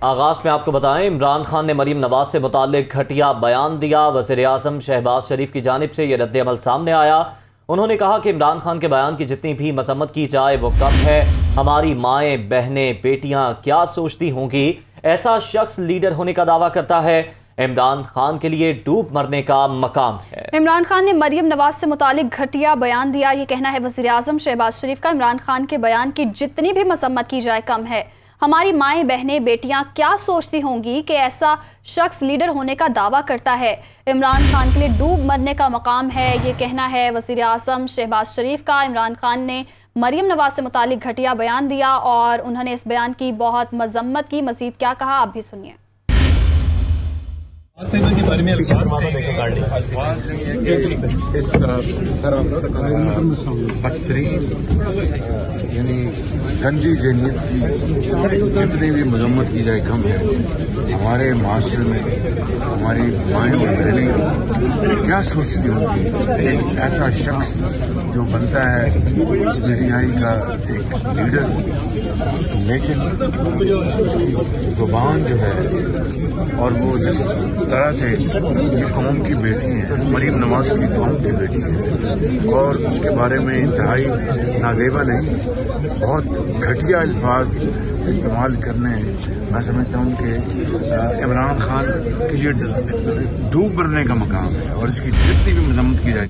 آغاز میں آپ کو بتائیں، عمران خان نے مریم نواز سے متعلق گھٹیا بیان دیا۔ وزیر اعظم شہباز شریف کی جانب سے یہ رد عمل سامنے آیا۔ انہوں نے کہا کہ عمران خان کے بیان کی جتنی بھی مذمت کی جائے وہ کم ہے۔ ہماری مائیں، بہنیں، بیٹیاں کیا سوچتی ہوں گی؟ ایسا شخص لیڈر ہونے کا دعویٰ کرتا ہے، عمران خان کے لیے ڈوب مرنے کا مقام ہے۔ عمران خان نے مریم نواز سے متعلق گھٹیا بیان دیا۔ یہ کہنا ہے وزیر اعظم شہباز شریف کا، عمران خان کے بیان کی جتنی بھی مذمت کی جائے کم ہے۔ ہماری مائیں، بہنیں، بیٹیاں کیا سوچتی ہوں گی کہ ایسا شخص لیڈر ہونے کا دعویٰ کرتا ہے، عمران خان کے لیے ڈوب مرنے کا مقام ہے۔ یہ کہنا ہے وزیر اعظم شہباز شریف کا۔ عمران خان نے مریم نواز سے متعلق گھٹیا بیان دیا اور انہوں نے اس بیان کی بہت مذمت کی۔ مزید کیا کہا آپ بھی سنیے۔ کے بارے میں بدترین یعنی گندی ذہنیت کی جتنی بھی مذمت کی جائے کم ہے۔ ہمارے معاشرے میں ہماری مائیں اور بہنیں کیا سوچتی ہوں گی ایک ایسا شخص جو بنتا ہے میڈیائی کا ایک لیڈر، لیکن زبان جو ہے اور وہ جس طرح سے یہ قوم کی بیٹی ہیں، مریم نواز کی قوم کی بیٹی ہے، اور اس کے بارے میں انتہائی نازیبا نہیں، بہت گھٹیا الفاظ استعمال کرنے، میں سمجھتا ہوں کہ عمران خان کے لیے ڈوب مرنے کا مقام ہے، اور اس کی جتنی بھی مذمت کی جائے